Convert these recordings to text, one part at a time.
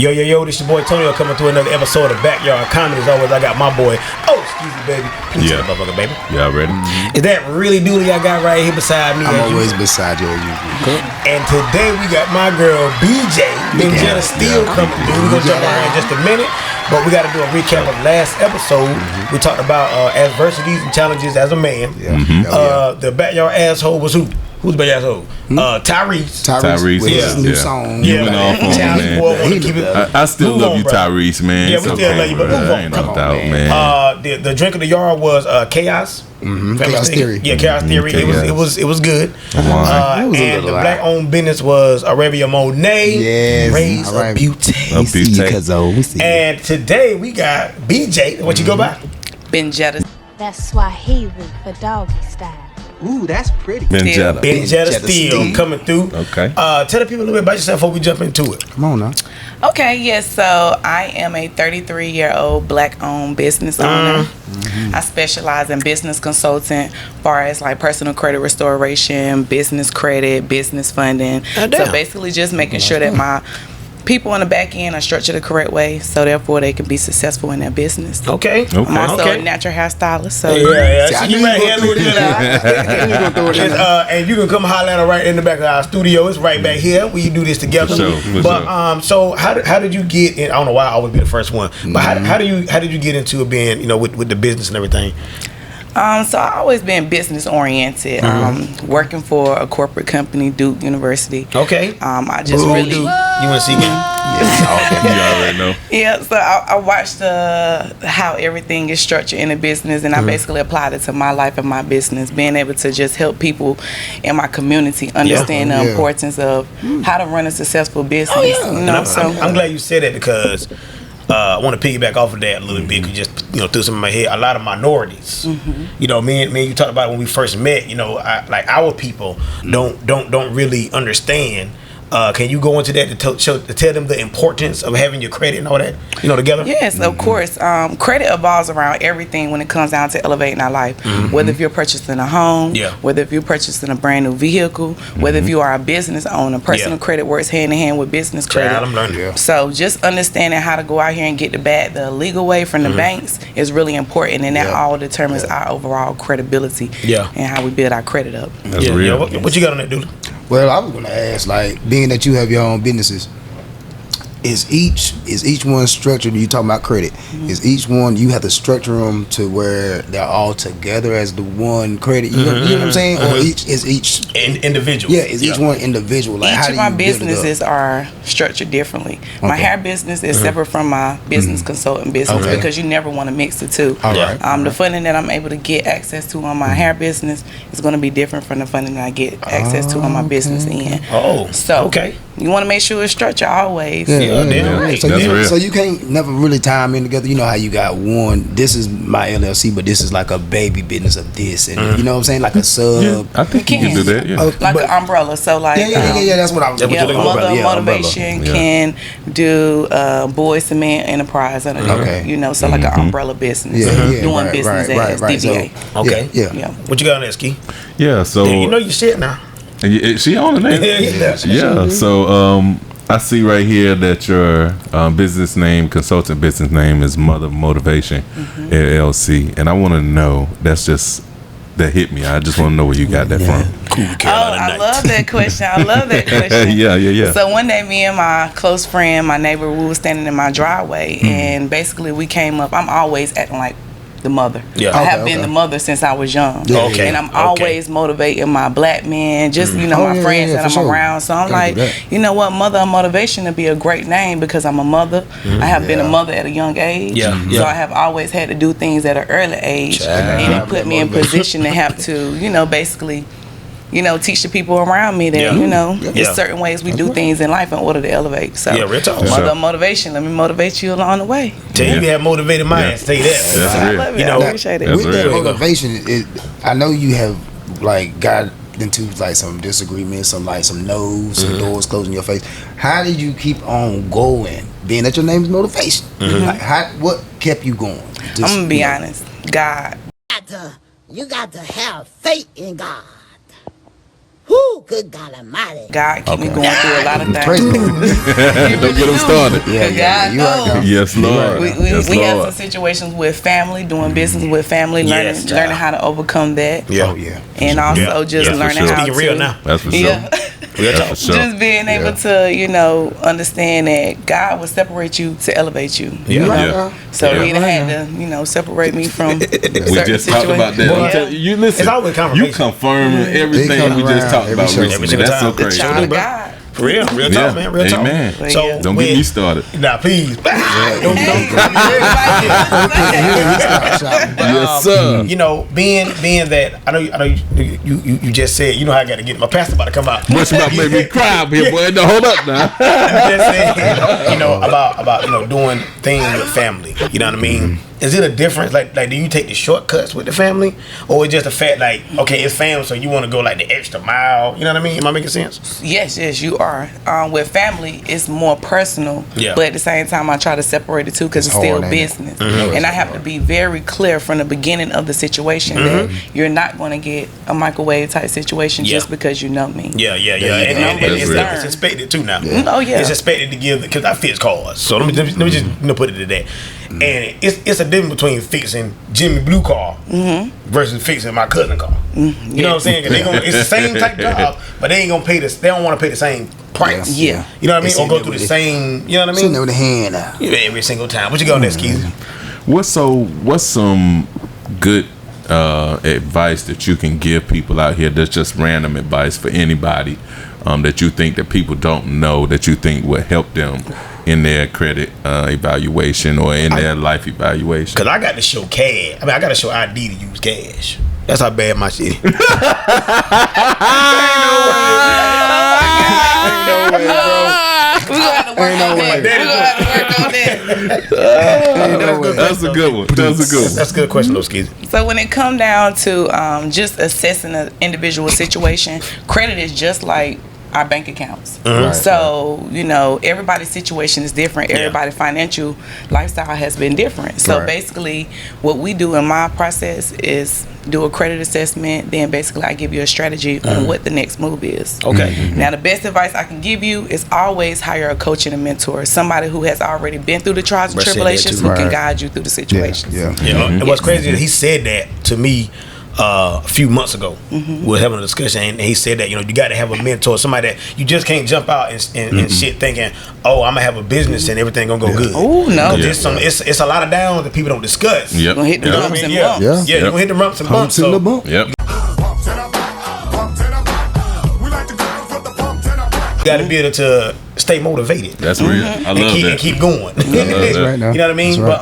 Yo, this your boy Tony coming to another episode of Backyard Comedy. As always, I got my boy, excuse me, baby. Please tell the motherfucker, baby. Y'all ready? Is that really Dooley I got right here beside me? I'm always beside you as usual. And today we got my girl, Benjetta Steele coming through. We're going to jump on her in just a minute. But we got to do a recap of last episode. We talked about adversities and challenges as a man. The backyard asshole was who? Who's the backyard asshole? Tyrese. With his new song. You went off on man. I still love you, Tyrese, man. Yeah, we still love you, but move on. Ain't no doubt, man. The drink of the yard was Chaos. Chaos Theory. Yeah, Chaos Theory. It was good. And the black owned business was Arabia Monet. Yes. Raise a beauty. And today we got BJ. What you go by? Benjetta. That's Swahili for doggy style. Ooh, that's pretty. Benjetta Steele coming through. Okay. Tell the people a little bit about yourself before we jump into it. Come on now. Okay, yes. So I am a 33-year-old black-owned business owner. I specialize in business consulting, far as like personal credit restoration, business credit, business funding. So basically, just making sure that my people on the back end are structured the correct way, so therefore they can be successful in their business. Okay. I'm also a natural hairstylist. So So you right here, and you can come holler at her right in the back of our studio. It's right back here. We do this together. So how did you get in? I don't know why I always be the first one, but how did you get into being with the business and everything? So I've always been business oriented. Working for a corporate company, Duke University. Okay. I just really UNC game. You already know. Yeah. So I watched how everything is structured in a business, and I basically applied it to my life and my business. Being able to just help people in my community understand the importance of how to run a successful business. I'm glad you said that because I want to piggyback off of that a little bit. Just threw some in my head. A lot of minorities, me and you talked about it when we first met. Like our people don't really understand. Can you go into that to tell them the importance of having your credit and all that, together? Yes, of course. Credit evolves around everything when it comes down to elevating our life. Whether if you're purchasing a home, whether if you're purchasing a brand new vehicle, whether if you are a business owner, personal credit works hand in hand with business credit. I'm learning. So just understanding how to go out here and get the legal way from the banks is really important, and that all determines our overall credibility and how we build our credit up. That's real. What you got on that, dude? Well, I was going to ask, like, being that you have your own businesses, is each one structured? You talking about credit? Is each one you have to structure them to where they're all together as the one credit? You know what I'm saying? Or each individual? Yeah, is each one individual? Like, each of my businesses are structured differently. My hair business is separate from my business consulting business because you never want to mix the two. The funding that I'm able to get access to on my hair business is going to be different from the funding that I get access to on my business end. You want to make sure it's structured always. So you can't never really tie them in together. You know how you got one, this is my LLC, but this is like a baby business of this, and you know what I'm saying, like a sub. I think you can do that. Like an umbrella. So like that's what I was. Mother Motivation can do Boys to Men Enterprise under there. So like an umbrella business. Doing business as DBA. What you got on that, Ski? Yeah. So you know your shit now. She on the name. So I see right here that your consultant business name is Mother Motivation LLC, and I want to know, that hit me. I just want to know where you got that from. I love that question. Yeah. So one day, me and my close friend, my neighbor, we were standing in my driveway, and basically we came up. I'm always acting like the mother. I have been the mother since I was young. And I'm always motivating my black men, just my friends that I'm around. So I'm like, you know what, Mother of Motivation would be a great name because I'm a mother. I have been a mother at a young age. So I have always had to do things at an early age, and it put me in position to have to, basically, teach the people around me that, there's certain ways we do things in life in order to elevate. So, real talk. Mother of Motivation, let me motivate you along the way. Tell you have motivated minds. Say that. I love it. I appreciate it. With that motivation, I know you have got into like some disagreements, some no's, some doors closing your face. How did you keep on going, being that your name is Motivation? Like, what kept you going? I'm gonna be honest. God. You got to have faith in God. Whoo! good God Almighty. God keep me going through a lot of things. Don't get them started. God knows. Yes, Lord. We have some situations with family, doing business with family, learning how to overcome that. And also just learning how to. Speaking real now. That's for sure. Just being able to, understand that God will separate you to elevate you. So He had to, separate me from we just talked about that. You listen. It's always you confirm everything we just talked about recently. That's so crazy. Child of God. For real talk, man. Real talk. Amen. So don't get me started. Nah, please. Yes, sir. Being that I know you just said how I got to get my pastor about to come out. Much about make me cry up here, boy. No, hold up now. You just said about doing things with family. You know what I mean? Is it a difference? Like, do you take the shortcuts with the family, or it's just a fact like, okay, it's family, so you want to go like the extra mile? You know what I mean? Am I making sense? Yes, you are. With family, it's more personal, but at the same time, I try to separate the two because it's still business, and I have to be very clear from the beginning of the situation that you're not going to get a microwave type situation just because you know me. And it's expected too now. Oh yeah, it's expected to give because I fix cars. So let me just put it to that. And it's a difference between fixing Jimmy Blue car versus fixing my cousin car. You know what I'm saying? It's the same type job, but they ain't gonna pay this. They don't want to pay the same price. You know what I mean? Or go through the same. You know what I mean? Sitting with the hand out. Every single time. What you got on that, Skeezy? What's some good advice that you can give people out here? That's just random advice for anybody that you think that people don't know that you think will help them in their credit evaluation or in their life evaluation? Because I got to show cash. I got to show ID to use cash. That's how bad my shit is. Ain't no way, bro. We're going to have to work on that. That's a good one. That's a good question, though, Skeezy. So when it come down to just assessing an individual situation, credit is just like our bank accounts. So, everybody's situation is different. Everybody's financial lifestyle has been different. So basically what we do in my process is do a credit assessment, then basically I give you a strategy on what the next move is. Now the best advice I can give you is always hire a coach and a mentor, somebody who has already been through the trials and tribulations, who can guide you through the situations. And what's crazy is he said that to me a few months ago. We were having a discussion, and he said that you got to have a mentor, somebody that you just can't jump out and shit thinking, oh, I'm gonna have a business and everything gonna go good. Oh no, it's a lot of downs that people don't discuss. You're gonna hit the bumps and bumps. You're gonna hit the bumps and bumps. So, you gotta be able to stay motivated. That's real. I love that. And keep going. That's right now. You know what I mean? Right. But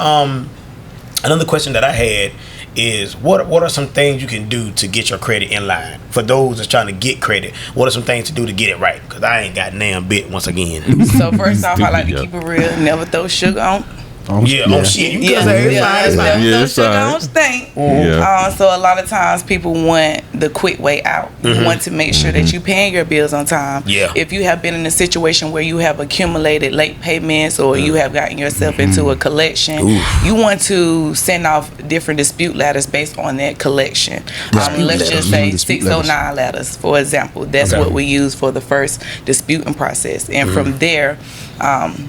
another question that I had is what are some things you can do to get your credit in line? For those that's trying to get credit, what are some things to do to get it right? Because I ain't got damn bit once again. So first off, I like to keep it real. Never throw sugar on. On shit. You can say it's fine. Don't stink. So a lot of times people want the quick way out. You want to make sure that you paying your bills on time. If you have been in a situation where you have accumulated late payments or you have gotten yourself into a collection, you want to send off different dispute letters based on that collection. Let's just say 609 letters, for example. That's what we use for the first disputing process. And from there,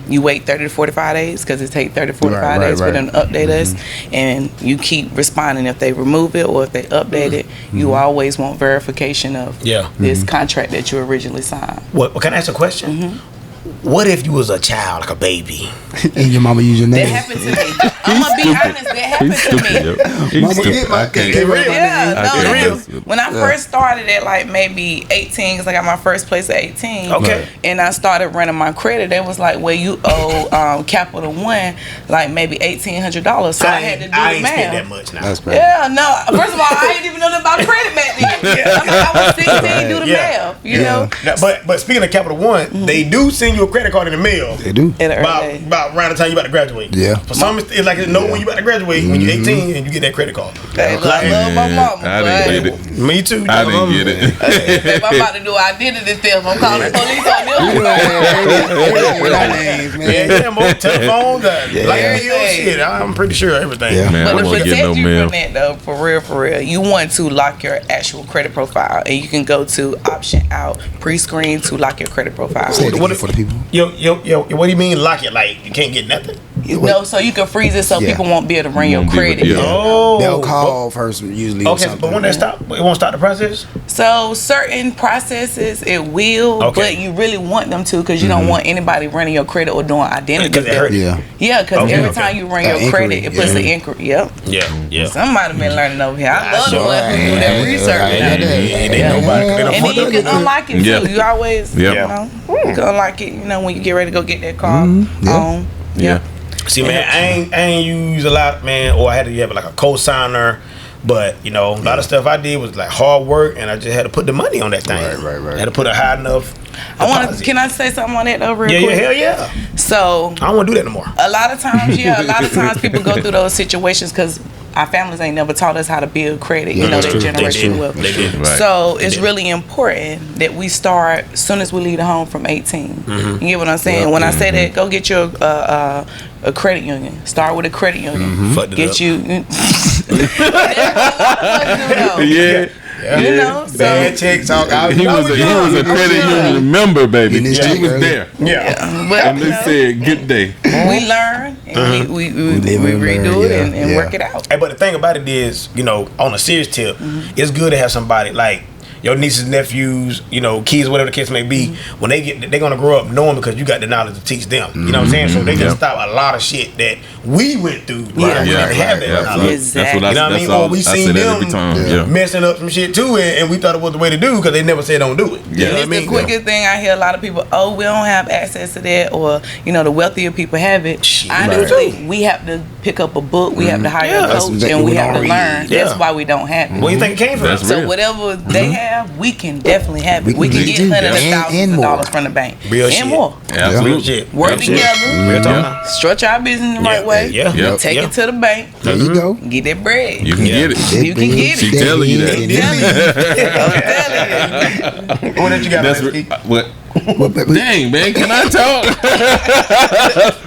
you wait 30 to 45 days because it takes 30 to 45 days for them to update us, and you keep responding. If they remove it or if they update it, you always want verification of this contract that you originally signed. What can I ask a question? What if you was a child, like a baby, and your mama used your name? That happened to me. I'm gonna be honest. That happened to me. When I first started at like maybe 18, because I got my first place at 18. And I started running my credit. They was like, well, you owe Capital One like maybe $1,800. So I had to do the math. I ain't spent that much now. First of all, I didn't even know nothing about credit back then. I was 16. Do the math. You know. But speaking of Capital One, they do send you a credit card in the mail. They do. About around the time you about to graduate. For some, it's like when you about to graduate when you're 18 and you get that credit card. I love my mama. I didn't get it. Me too. I didn't get it. If I'm about to do identity theft, I'm calling the police on them. More telephones, shit. I'm pretty sure everything. Man, but I to won't get protect no you mail. from that, though, for real, you want to lock your actual credit profile, and you can go to option out pre-screen to lock your credit profile. What for the people? Yo, what do you mean lock it? Like you can't get nothing? No, so you can freeze it so people won't be able to run your credit. Oh, they'll call first usually. Okay, but when they stop, it won't stop the process. So certain processes it will, but you really want them to because you don't want anybody running your credit or doing identity theft. Yeah, because every time you run your credit, it puts an inquiry. Yep. Yeah. Somebody been learning over here. I love the ones who do that research. And then you can unlock it too. You always, you know, you can unlock it. You know, when you get ready to go get that car. See, man, I ain't use a lot, man, or I had to have like a co-signer. But, you know, a lot of stuff I did was like hard work, and I just had to put the money on that thing. Right. I had to put a high enough deposit. Can I say something on that real quick? Yeah, hell yeah. So I don't want to do that no more. A lot of times people go through those situations because our families ain't never taught us how to build credit, you know, that generational wealth. They did. Right. So it's really important that we start as soon as we leave the home from 18. You get what I'm saying? When I say that, go get your a credit union. Start with a credit union. Get you. You know, so bad checks. He was a credit union member, baby. He was there. And they said, "Good day." We learn, and we redo it and work it out. Hey, but the thing about it is, you know, on a serious tip, it's good to have somebody like your nieces, nephews, you know, kids, whatever the case may be. When they're gonna grow up knowing because you got the knowledge to teach them. You know what I'm saying? So they can stop a lot of shit that we went through. We didn't have that knowledge. Exactly. You know what I mean? Or we seen them messing up some shit too, and we thought it was the way to do because they never said don't do it. You know what I mean? The quickest thing I hear a lot of people, we don't have access to that, or you know, the wealthier people have it. I do think we have to pick up a book, we have to hire a coach, and we have to learn. That's why we don't have it. Where you think it came from? So whatever they have, we can definitely have it. We can get hundreds of thousands of dollars from the bank. Real and shit. More. Real shit. Work together. Structure our business the right way. Take it to the bank. There you go. Get that bread. You can get it. You can get it. She telling you that. I'm telling you. What did you got? What? Dang, man, can I talk?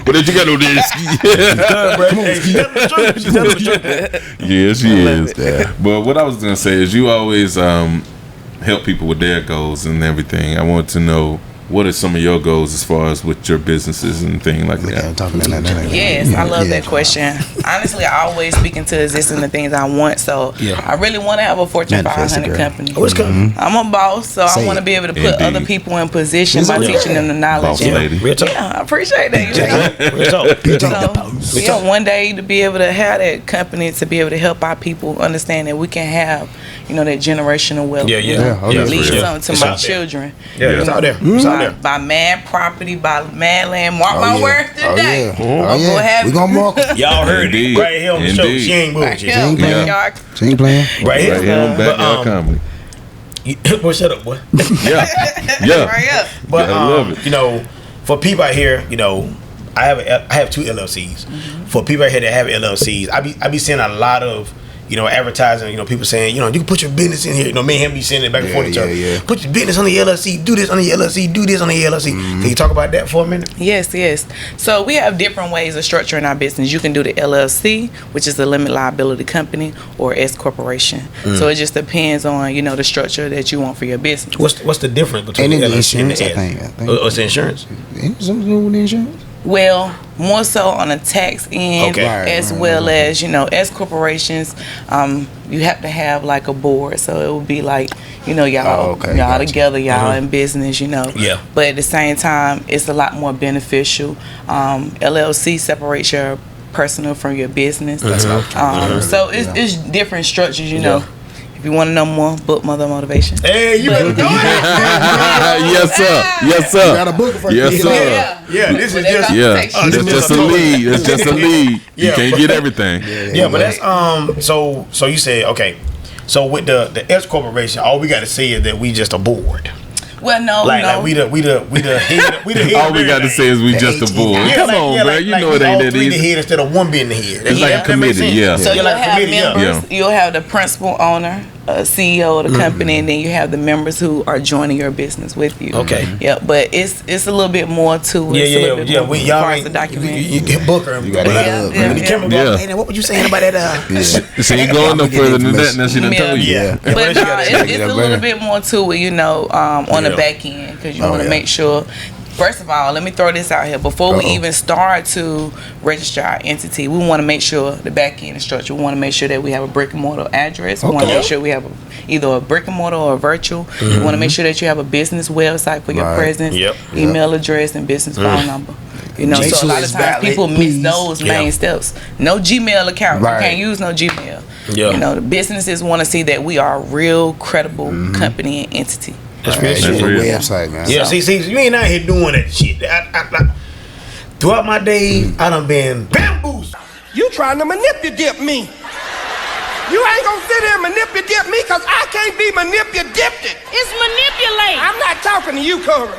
What did you got on there? Yeah, she is. But what I was gonna say is, you always help people with their goals and everything. I want to know, what are some of your goals as far as with your businesses and things like that? Yes, I love that question. Honestly, I always speak into existence the things I want. So I really want to have a Fortune 500 company. I'm a boss, so I want to be able to put other people in position by teaching them the knowledge. Yeah, I appreciate that. So, one day to be able to have that company, to be able to help our people understand that we can have, you know, that generational wealth. Leave something to my children. It's out there. By mad property, by mad land. Mark my words today. We gonna mark it. Y'all heard it right here on the show. She ain't bullshit. She ain't playing. Right here. Backyard comedy. Boy, shut up, boy. Right up. But I love it. You know, for people out here, you know, I have 2 LLCs. For people out here that have LLCs, I be seeing a lot of, you know, advertising, you know, people saying, you know, you can put your business in here. You know, me and him be sending it back and forth to each other. Put your business on the LLC, do this on the LLC, do this on the LLC. Can you talk about that for a minute? Yes. So we have different ways of structuring our business. You can do the LLC, which is the limited liability company, or S corporation. So it just depends on, you know, the structure that you want for your business. What's the difference between the LLC and the S? I think. What's the insurance? Something to do with the insurance? Well, more so on a tax end, as well as, you know, as corporations, you have to have like a board. So it would be like, you know, y'all together, y'all in business, you know. But at the same time, it's a lot more beneficial. LLC separates your personal from your business. So it's different structures, you know. If you want to know more, book Mother Motivation. Hey, you better do it. Yes, sir. You got a book for yes, sir. This is just that's just a lead. That's just a lead. You can't get everything. But that's So you said So with the S corporation, all we got to say is that we just a board. Well, no. Like we the head. All we got to say is we just a board. Come on, bro. You know it ain't that easy. The head instead of one being the head. It's like a committee. So you'll have members. You'll have the principal owner, CEO of the company, and then you have the members who are joining your business with you. Okay. Yeah, but it's a little bit more to it. Yeah. We y'all ain't the document. you get Booker. You gotta the camera goes, hey, what were you saying about that? So you going no further than that, and she done told you. Yeah. But it's a little bit more to it, on the back end, because you want to make sure. First of all, let me throw this out here. Before we even start to register our entity, we want to make sure the back end is structured. We want to make sure that we have a brick and mortar address. We want to make sure we have either a brick and mortar or a virtual. We want to make sure that you have a business website for your presence, email address, and business phone number. So a lot of times people miss those main steps. No Gmail account. You can't use no Gmail. The businesses want to see that we are a real credible company and entity. That's real website, man. Yeah, see, you ain't out here doing that shit. Throughout my day, I done been bamboozled. You trying to manipulate me. You ain't gonna sit here and manipulate me, because I can't be manipulated. It's manipulate. I'm not talking to you, Corey.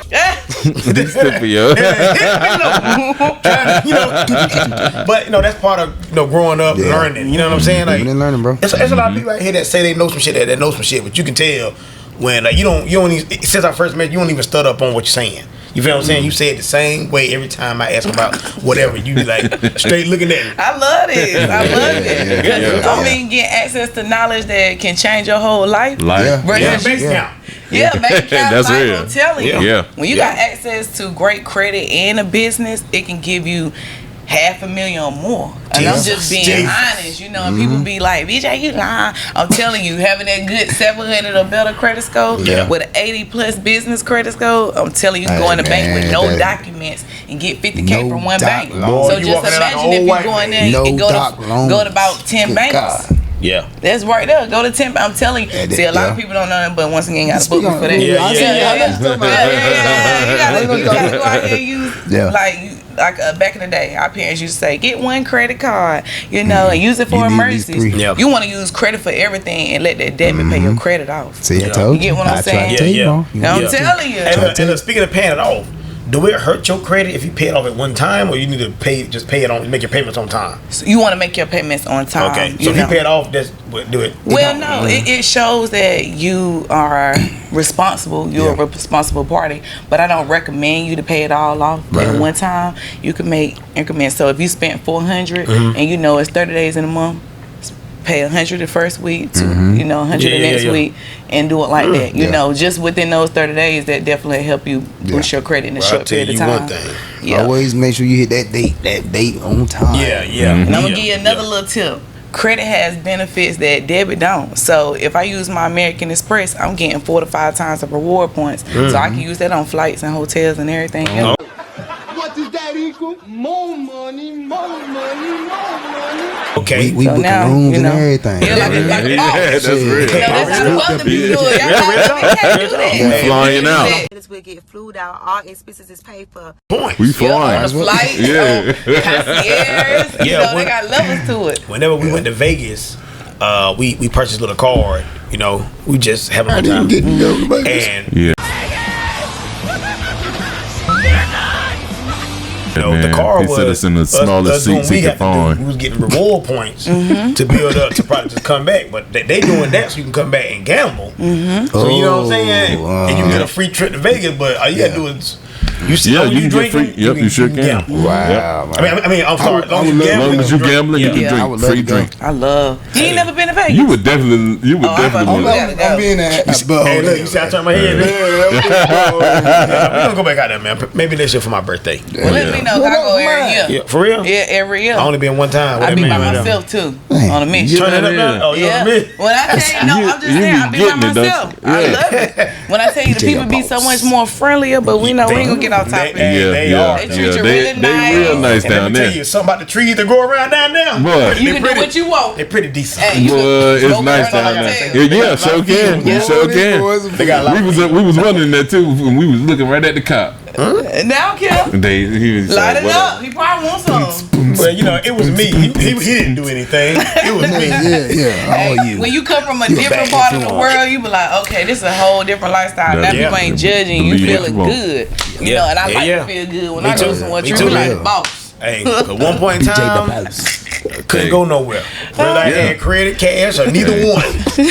But that's part of growing up, learning. You know what I'm saying? Like, learning, bro. There's a lot of people out here that say they know some shit, that know some shit, but you can tell when you don't even, since I first met you, don't even stud up on what you're saying. You feel what I'm saying? You say it the same way every time I ask about whatever. You be like straight looking at it. I love it. Getting access to knowledge that can change your whole life. Bank account. Bank account. That's real. I'm telling you. Yeah. When you got access to great credit and a business, it can give you $500,000 or more. And I'm just being honest, and people be like, BJ, you lying. I'm telling you, having that good 700 or better credit score with an 80+ business credit score, I'm telling you, go in the bank with no documents and get $50K from one bank. So just imagine if you go in there and go to about 10 banks. Yeah, that's right there. Go to 10. I'm telling you. See, a lot of people don't know that, but once again, got to book me for that. You gotta go out here and use like back in the day, our parents used to say, get one credit card, and use it for emergencies. You want to use credit for everything and let that debit pay your credit off. See, I told you. You get what I'm saying? I'm telling you. And speaking of paying it off, do it hurt your credit if you pay it off at one time, or you need to pay it on, make your payments on time? So you want to make your payments on time. Okay, so if you pay it off, do it. Well, no, it shows that you are responsible. You're a responsible party, but I don't recommend you to pay it all off at one time. You can make increments. So if you spent $400 and it's 30 days in a month, pay $100 the first week to $100 the next week, and do it like that. Just within those 30 days, that definitely help you boost your credit in a short period of time. Always make sure you hit that date on time. And I'm gonna give you another little tip. Credit has benefits that debit don't. So if I use my American Express, I'm getting 4 to 5 times the reward points. So I can use that on flights and hotels and everything else. What does that equal? More money, more money, more money. Okay. We book rooms and everything. That's real. That's how the other people do it. Y'all do that. We flying out. We'll get flued out. All expenses is paid for. We flying. On the flight, concierge. They got levels to it. Whenever we went to Vegas, we purchased a little card. We just having a good time. And the car was us in the smallest seats he could find. We was getting reward points to build up to probably just come back, but they doing that so you can come back and gamble. So you know what I'm saying, and you get a free trip to Vegas. But all you gotta do is you can drink. You sure can. Wow. I mean, I'm sorry. As long as you gambling, you can drink. Free drink. I love. You ain't never been to Vegas. You would definitely. I'm being that. Hey, look, you see, I turned my head. We're gonna go back out there, man. Maybe next year for my birthday. Well, let me know. I go every year. Yeah, for real? Yeah, every year. I only been one time. I be by myself too on a mission. Turn it up now. Oh, you on a mission? When I tell you, I'm just saying, I be by myself. I love it. When I tell you, the people be so much more friendlier, but we know we ain't gonna get off topic. They are. They treat you really nice. They real nice down there. Tell you something about the trees that grow around down there. Boy, you can do what you want. They're pretty decent. It's nice down there. Yeah, sure can. You sure can. They got a lot. We was wondering that too when we was looking right at the cop. Now, Kim. He was light it up. He probably wants some. Well, it was me. He didn't do anything. It was me. All you. When you come from a different part of the world, you be like, okay, this is a whole different lifestyle. Now people ain't judging. You feeling good. And I like to feel good when I go somewhere. You be like the boss. Hey, at one point in time, couldn't go nowhere. Whether I had credit, cash, or neither one.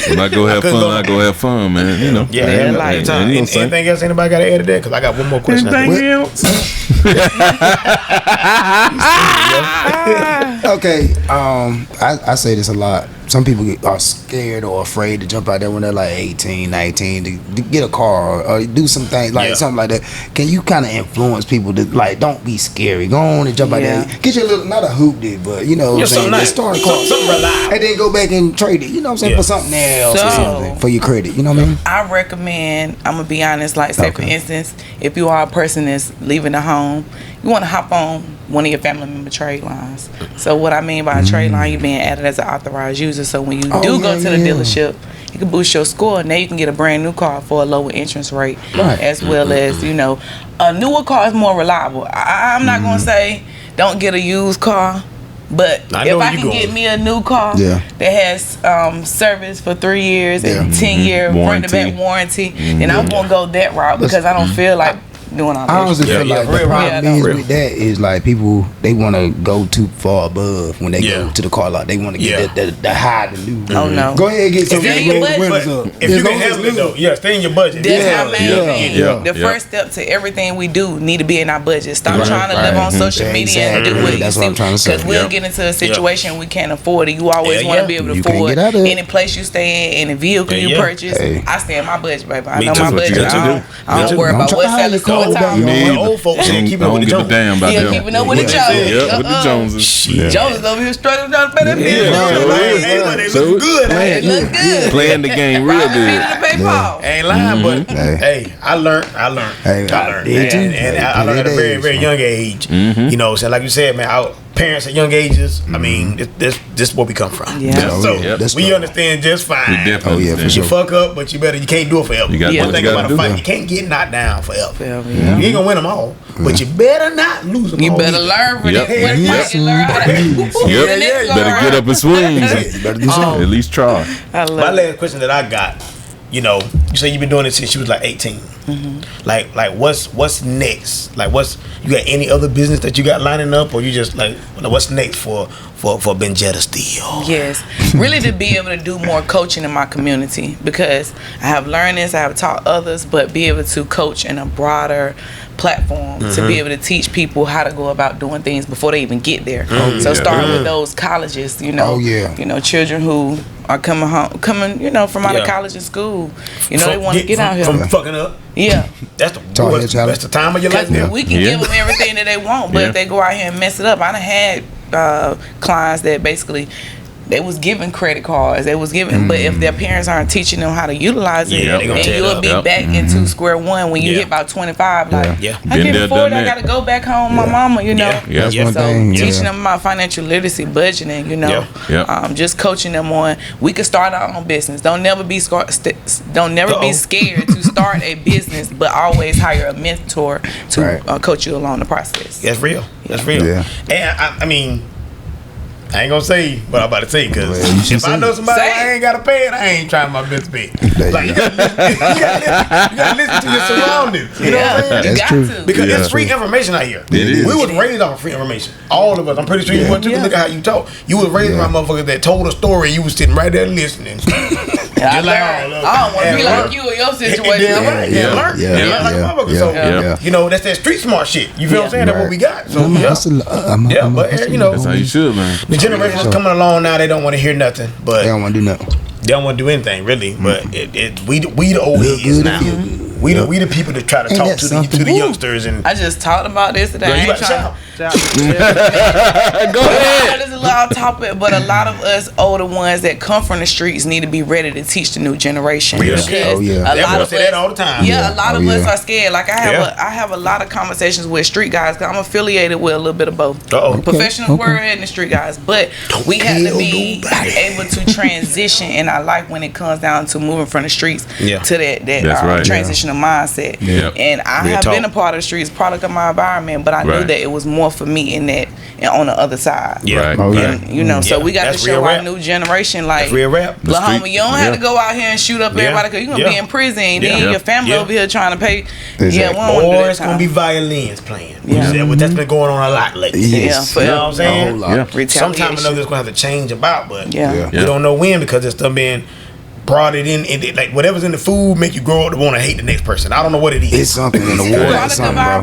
When I go have fun, I go have fun, man. You know. Yeah, anything else anybody got to add to that? Because I got one more question. Anything else? Okay, I say this a lot. Some people are scared or afraid to jump out there when they're like 18, 19 to get a car or do some things like something like that. Can you kind of influence people to like don't be scary? Go on and jump out there. Get you a little, not a hoop did, but you know what I'm saying? Nice. Start a car. And then go back and trade it. You know what I'm saying? For something else or something. For your credit. You know what I mean? I recommend, I'm going to be honest, like say for instance, if you are a person that's leaving the home, you want to hop on one of your family member trade lines. So what I mean by a trade line, you're being added as an authorized user. So when you do go to the dealership, you can boost your score. Now you can get a brand new car for a lower interest rate, as well as, you know, a newer car is more reliable. I'm not going to say don't get a used car, but if I can get me a new car that has service for 3 years and 10-year front-to-back warranty, then I'm going to go that route because I don't feel like doing all that. I honestly feel like the problem is with that is like people, they want to go too far above when they go to the car lot. They want to get the high, the new. Oh no! Go ahead and get some. If you can handle it though, stay in your budget. That's our main thing. The first step to everything we do need to be in our budget. Stop trying to live on social media and do what you see. Because we'll get into a situation we can't afford it. You always want to be able to afford any place you stay in, any vehicle you purchase. I stay in my budget, baby. I know my budget. I don't worry about what selling. Old folks keeping up with the Joneses. Keeping up with the Joneses. With the Joneses. Joneses over here struggling trying to pay that bill. They look good. They look good. Playing the game real good. Ain't lying, but hey, I learned. And I learned at a very, very young age. You know, so like you said, man, our parents at young ages. I mean, this is where we come from. So we understand just fine. For sure. You fuck up, but you can't do it forever. You got one thing about a fight, you can't get knocked down forever. You ain't gonna win them all, but you better not lose them all. You better learn from it. Better get up and swing. Better do something. At least try. My last question that I got, you know, you say you've been doing it since you was like 18. Like what's next? Like you got any other business that you got lining up, or you just like what's next for Benjetta Steele? Yes, really to be able to do more coaching in my community, because I have learned this, I have taught others, but be able to coach in a broader platform to be able to teach people how to go about doing things before they even get there. So start with those colleges, you know, you know, children who are coming, you know, from out of college and school. You know, they want to get out here. From fucking up. Yeah. That's the time of your life. We can give them everything that they want, but if they go out here and mess it up, I done had clients that basically they was given credit cards, they was given, but if their parents aren't teaching them how to utilize it, then you'll be back into square one when you hit about 25. Like, I can't afford it, I gotta go back home, my mama, you know. So teaching them about financial literacy, budgeting, you know, just coaching them on, we can start our own business. Don't never be scared to start a business, but always hire a mentor to coach you along the process. That's real. And I mean, I ain't gonna say what I'm about to say, because if I know somebody I ain't gotta pay it, I ain't trying my best bet. Like, you gotta listen to your surroundings. You know what I'm saying? You got to. Because it's free information out here. We was raised off of free information. All of us. I'm pretty sure you were too. Look at how you talk. You was raised by motherfuckers that told a story, you was sitting right there listening. I don't want to be like you in your situation. So, you know, that's that street smart shit. You feel what I'm saying? That's what we got. So, but, you know, that's how you should, man. The generation that's coming along now, they don't want to hear nothing. But they don't want to do nothing. They don't want to do anything, really. But we the old heads now. We the people that try to talk to the youngsters. And I just talked about this today. Girl, you about to shout. Go ahead. This is a lot of topic, but a lot of us older ones that come from the streets need to be ready to teach the new generation. Because a lot of us, all the time. A lot of us are scared. Like I have a lot of conversations with street guys, because I'm affiliated with a little bit of both. Professional world and the street guys. But we have to be able to transition in our life when it comes down to moving from the streets to that transitional mindset. And I have been a part of the streets, product of my environment, but I knew that it was more for me in that and on the other side. And, you know, so we got to show our new generation, like, real rap. Little homie, you don't have to go out here and shoot up everybody because you're going to be in prison. And then your family over here trying to pay. Or it's going to be violins playing. That's been going on a lot lately. You know what I'm saying? Sometime or another it's going to have to change about, but we don't know when because it's still being brought it in, like whatever's in the food make you grow up to want to hate the next person. I don't know what it is. It's something in the water. It's something, bro.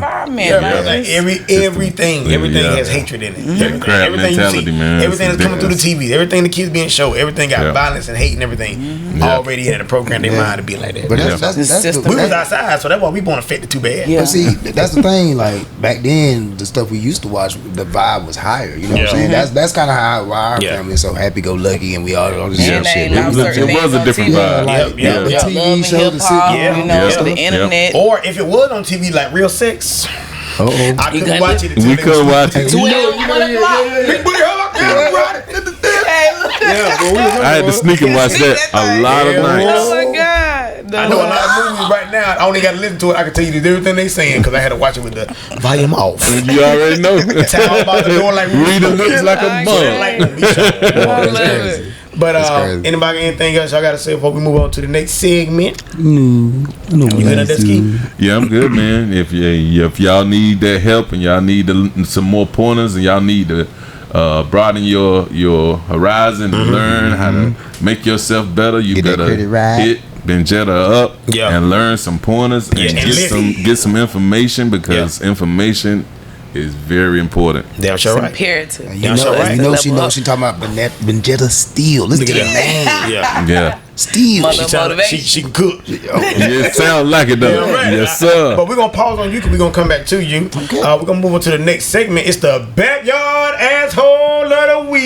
Like everything has hatred in it. Everything you see, everything that's coming through the TV, everything the kids being shown, everything got violence and hate and everything already in the program. They mind to be like that. But that's we was outside, so that's why we weren't affected too bad. But see, that's the thing. Like back then, the stuff we used to watch, the vibe was higher. You know what I'm saying? That's kind of how our family is so happy go lucky, and we all this shit. It was a different vibe. The TV show, the internet. Or if it was on TV, like Real Sex. I couldn't watch it. We couldn't watch it. I had to sneak and watch that a lot of nights. Oh my God. I know a lot of movies right now. I only got to listen to it. I can tell you everything they saying because I had to watch it with the volume off. You already know. Tell about the door like Rita looks like a mug. But anybody got anything else I gotta say before we move on to the next segment? No. You good at that, Ski? Yeah, I'm good, man. If y'all need that help and y'all need some more pointers and y'all need to broaden your horizon and learn how to make yourself better, you better hit Benjetta up and learn some pointers and get some information because information is very important. Damn sure right. Imperative. You know she talking about Benjetta Steele. Listen to the name. Yeah. Steele. She can cook. It sounds like it though. Yes, sir. But we're gonna pause on you because we're gonna come back to you. Okay. We're gonna move on to the next segment. It's the backyard asshole of the week.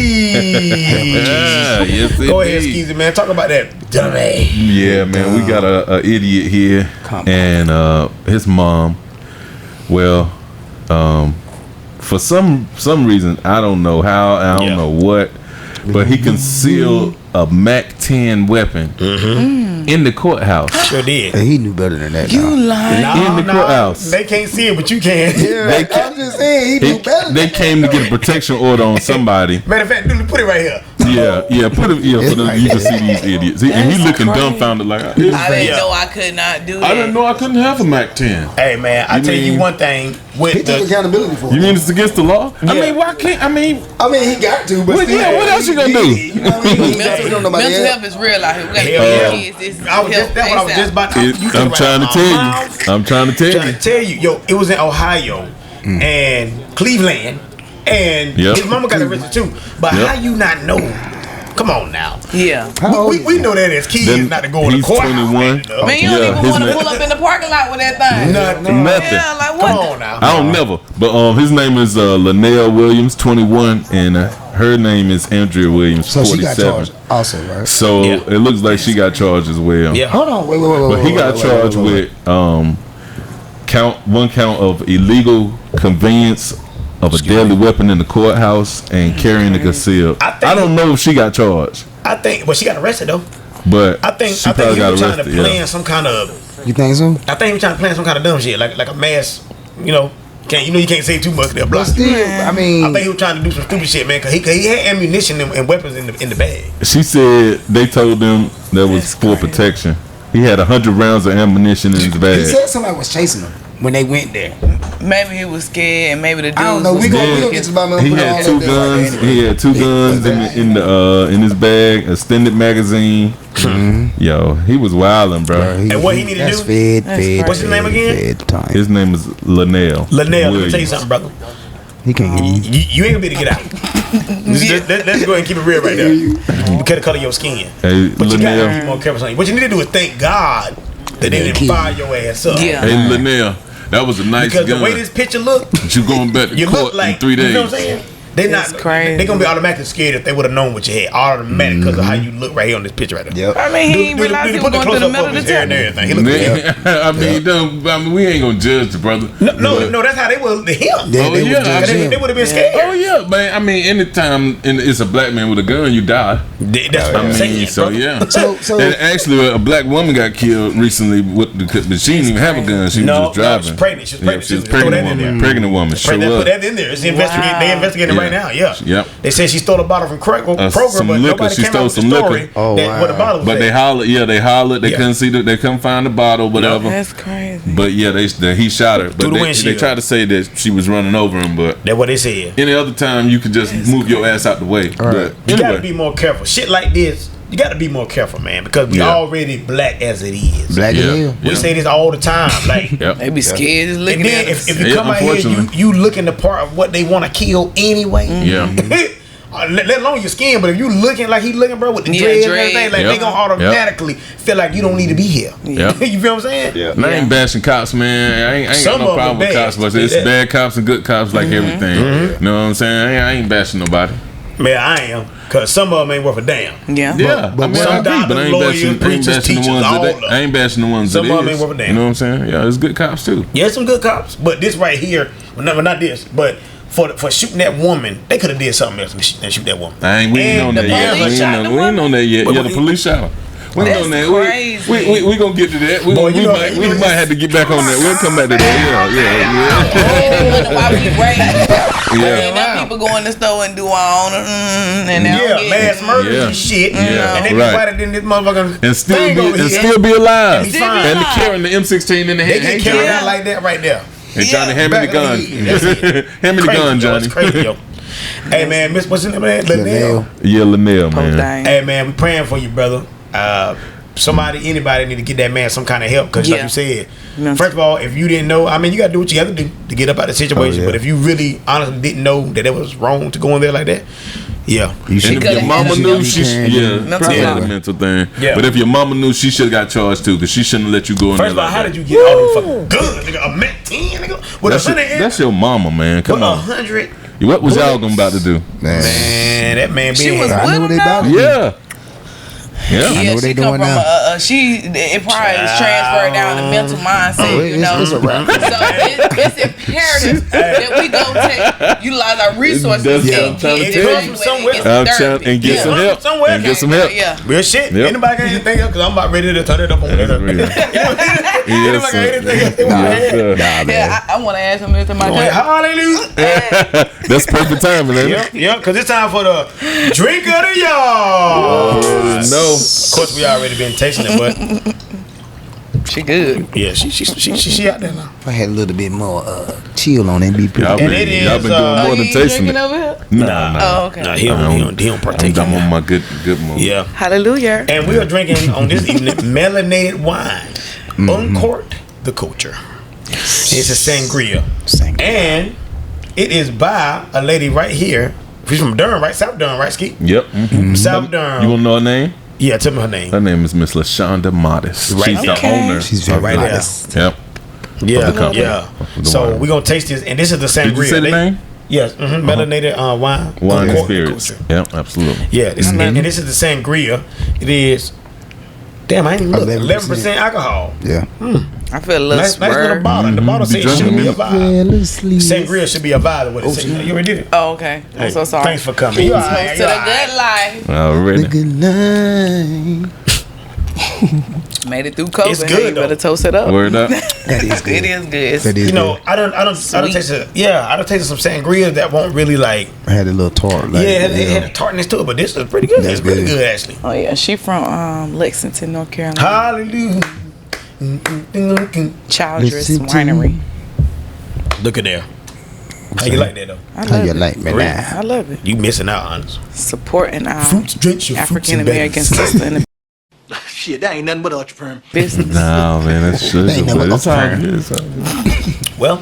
Yes, go ahead, Skeezy, man. Talk about that dummy. Yeah, man. We got a idiot here and his mom. Well, for some reason, I don't know how, I don't know what, but he concealed a MAC-10 weapon in the courthouse. Sure did. And he knew better than that. You lying? In the courthouse. They can't see it, but you can. I'm just saying, he knew better. They came to get a protection order on somebody. Matter of fact, put it right here. Put it. You can see these idiots. And he looking dumbfounded like. I didn't know I could not do that. I didn't know I couldn't have a MAC-10. Hey man, I tell you one thing. He took accountability for it. You mean it's against the law? Yeah. I mean, why can't? I mean, he got to. But still, what else you gonna do? Mental health is real out here. We gotta get kids. That's what I was just about to. I'm trying to tell you. Yo, it was in Ohio and Cleveland, and his mama got arrested too. But how you not know? Come on now. Yeah. We know that as kids not to go in the court. He's 21. Man, you don't even want to pull up in the parking lot with that thing. Nothing. Yeah, like what? Come on now. I don't never. But his name is LANELL Williams, 21, and her name is Andrea Williams, 47. So she got charged also, right? So it looks like she got charged as well. Yeah. Hold on. Wait. But he got charged with one count of illegal conveyance of a deadly weapon in the courthouse and carrying a concealed. I don't know if she got charged. I think, she got arrested though. But I think she he probably got was trying arrested. to plan some kind of. You think so? I think he was trying to plan some kind of dumb shit, like a mass. You can't say too much. They'll block. Still, I think he was trying to do some stupid shit, man. Cause he had ammunition and weapons in the bag. She said they told them that was for protection. He had 100 rounds of ammunition in his bag. He said somebody was chasing him when they went there. Maybe he was scared, and maybe the dude. I don't know. We gonna get about he had two guns. He had two guns in his bag. Extended magazine. Yo, he was wilding, bro. And what he needed to do? What's his name again? His name is LANELL. Let me tell you something, brother. He can't get you ain't gonna be able to get out. Let's go ahead and keep it real right there. You can't color your skin. Hey, but you gotta be more careful. What you need to do is thank God that they didn't fire your ass up. Yeah. Hey, LANELL, that was a nice because gun. the way this picture look, but you going back to court in 3 days. You know what I'm saying? They're not crazy. They're gonna be automatically scared if they would have known what you had. Automatic because of how you look right here on this picture right there. Yep. I mean, he ain't realized he was going through the middle of the hair and everything. He look I mean, we ain't gonna judge the brother. No, that's how they would to him. They would have been scared. Oh yeah, man. I mean, anytime it's a black man with a gun, you die. That's what I'm saying. So yeah. So and actually, a black woman got killed recently but she didn't even have a gun. She was just driving. She was pregnant. She was pregnant. Pregnant woman. Sure put that in there. It's investigating. They investigating right now. Yeah. Yep. They said she stole a bottle from Kroger, but nobody came out with the story what the bottle was. But they hollered. Yeah, they hollered. They couldn't see. They couldn't find the bottle. Whatever. That's crazy. But yeah, he shot her. But they tried to say that she was running over him. But that's what they said. Any other time, you could just move your ass out the way. Right. You gotta be more careful. Shit like this. You got to be more careful, man, because we already black as it is. Black as hell. We say this all the time. Like they be scared just looking at us. If you come out here, you looking the part of what they want to kill anyway. Yeah. Let alone your skin, but if you looking like he looking, bro, with the dread and everything, like they gonna automatically feel like you don't need to be here. Yeah. You feel what I'm saying? Yeah. I ain't bashing cops, man. I ain't got no problem with cops, but it's bad cops and good cops like everything. You know what I'm saying? I ain't bashing nobody. Man, I am. Because some of them ain't worth a damn. Yeah. But I ain't bashing the ones some that of them ain't worth a damn. You know what I'm saying? Yeah, it's good cops too. Yeah, some good cops. But this right here, not this, but for shooting that woman, they could have did something else and shoot that woman. We ain't on that yet. We ain't on that yet. Yeah, the police shot her. We on that. We gonna get to that. We might have to get back on that. We'll come back to that. Yeah. People go in the store and do all and mass murder and shit. And they be fighting in this motherfucker and still be alive. And carrying the M16 in the hand. They get carried out like that right there. Hey Johnny, hand me the gun. Hand me the gun, Johnny. It's crazy, yo. Hey man, what's your name, man? LANELL. Yeah, LANELL, man. Hey man, we praying for you, brother. Anybody need to get that man some kind of help because like you said, first of all, if you didn't know, I mean, you got to do what you got to do to get up out of the situation. But if you really honestly didn't know that it was wrong to go in there like that, you should. And if your mama knew, probably had a mental thing. Yeah. But if your mama knew, she should have got charged too because she shouldn't let you go in there. First of all, how did you get all them fucking guns, nigga? A Mac 10, nigga? That's your mama, man. Come on. 100. What was y'all gonna about to do? Man, that man she being was I know what they about to do. Yeah, I know what they doing now. It probably is transferred down to mental mindset. It's a wrap. So it's imperative that we go utilize our resources and get some help. And get some help. Yeah, real shit. Anybody got anything else? Because I'm about ready to turn it up on that. Anybody got anything else? I want to add something to my job. Hallelujah. That's perfect timing, man. Yeah, because it's time for the drink of the yard. No. Of course, we already been tasting it, but she good. Yeah, she out there now. If I had a little bit more chill on it, be pretty. Y'all been doing more than tasting it. Nah. Oh, okay. Nah, he don't partake. I'm on my good mood. Yeah. Hallelujah. And we are drinking on this evening melanated wine. Uncork the culture. It's a sangria. And it is by a lady right here. She's from Durham, right? South Durham, right, Ski? Yep. South Durham. You want to know her name? Yeah, tell me her name. Her name is Miss LaShonda Modest. Right. She's the owner. She's right modest. Yep. Yeah. So we're going to taste this. And this is the sangria. Did you say the name? Yes. Melanated wine. Wine and spirits. Yep, absolutely. Yeah. And this is the sangria. It is, damn, I ain't even look. 11% alcohol. Yeah. I feel a little nice little bottle. The bottle says it should be a vibe. Sangria should be a vibe. What it says. You already did it. Oh, okay. I'm so sorry. Thanks for coming. You to the good life. Already. The good life. Made it through COVID. It's good. You better toast it up. Word up. That is good. It is good. That is you know, good. I don't taste it. Yeah, I don't taste some sangria that won't really like. I had a little tart. Like, it had a tartness to it, but this is pretty good. That's it's pretty good. good actually. Oh yeah, she from Lexington, North Carolina. Hallelujah. Childress Winery. Look at there. How you like that though? How you like me now? I love it. You missing out, honest. Supporting our drinks, African American sister in the Shit, that ain't nothing but ultra business. No, man, that's sugar. That's all good. Well,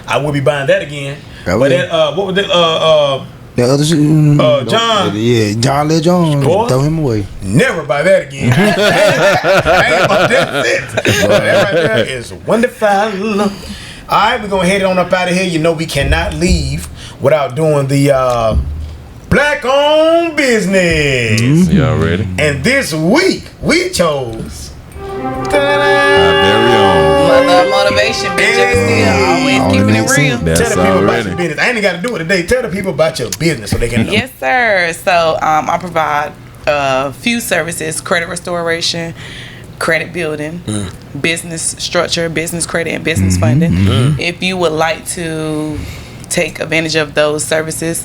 I will be buying that again. But that, what was that? The other shit. John. Yeah, John Lee Jones. Throw him away. Never buy that again. That's it. That right there is wonderful. All right, we're going to head on up out of here. You know we cannot leave without doing the black-owned business. Y'all ready? And this week we chose Our very own. Mother motivation, Benjetta Steele, always keeping it real. Tell the people about your business. I ain't got to do it today. Tell the people about your business so they can know. Yes, sir. So I provide a few services: credit restoration, credit building, business structure, business credit, and business funding. If you would like to take advantage of those services,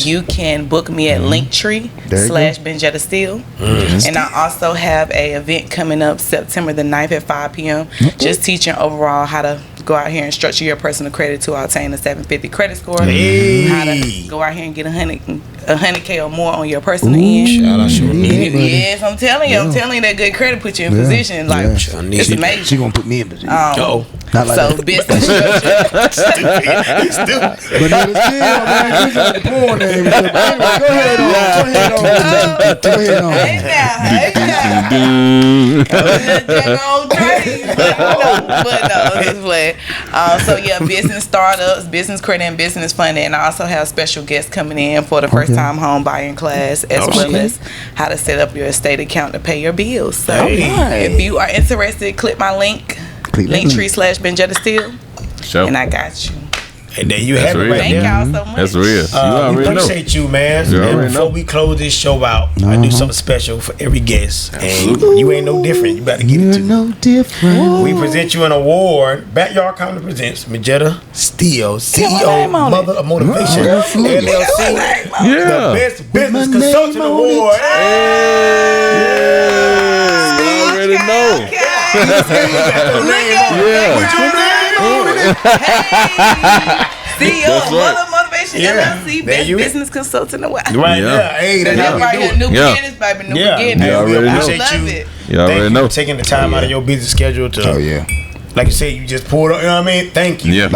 you can book me at Linktree/Benjetta Steele. And I also have a event coming up September the 9th at 5 p.m. Just teaching overall how to go out here and structure your personal credit to obtain a 750 credit score. How to go out here and get 100K or more on your personal end. Shout out, yes, I'm telling you, that good credit puts you in position. Like it's amazing. She gonna put me in position. Oh, not like so that. business structure. He's stupid. But no, it's still, man. You got the porn name. Go ahead on. Hey now. So yeah, business startups, business credit, and business funding. And I also have special guests coming in for the first time home buying class, as well as how to set up your estate account to pay your bills. So if you are interested, click my link, Linktree/Benjetta Steele, and I got you. And there you have it right Thank there. y'all so much. That's real. We appreciate you, man. And before we close this show out, I do something special for every guest. And you ain't no different. You about to get it too. No different. We present you an award. Backyard Comedy presents Benjetta Steele, CEO, Mother of Motivation, LLC, the Best Business Consultant Award. You already know. CEO, Mother Motivation, LLC, Best Business Consultant Award. Right there. Hey, that's how we do it. New beginnings, baby. New beginnings. You already know. You already know. Taking the time out of your busy schedule to. Oh yeah. Like you said, you just pulled up, you know what I mean? Thank you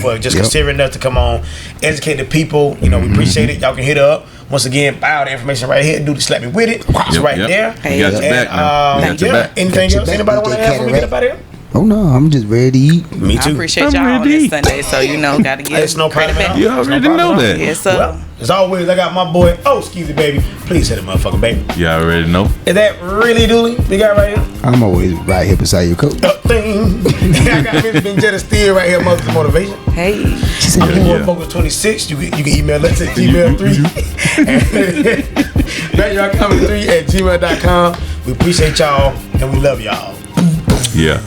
for just considering us to come on, educate the people. You know, we appreciate it. Y'all can hit her up. Once again, buy all the information right here. Do the slap me with it. It's right there. You got your back, man. You got your back. Anything else? Anybody want to add before we get up out of here? Oh no, I'm just ready to eat. Me too. I appreciate y'all on this Sunday, so gotta get It's no problem. You already know that. Yes, sir. Well, as always, I got my boy, Skeezy Baby. Please hit it, motherfucker, baby. You already know. Is that really Dooley? We got right here? I'm always right here beside you, coach. I got Miss Benjetta Steele right here, Mother of Motivation. Hey. I'm your boy, Focus 26. You can email us at gmail3. backyardcomedy3@gmail.com. We appreciate y'all and we love y'all. Yeah.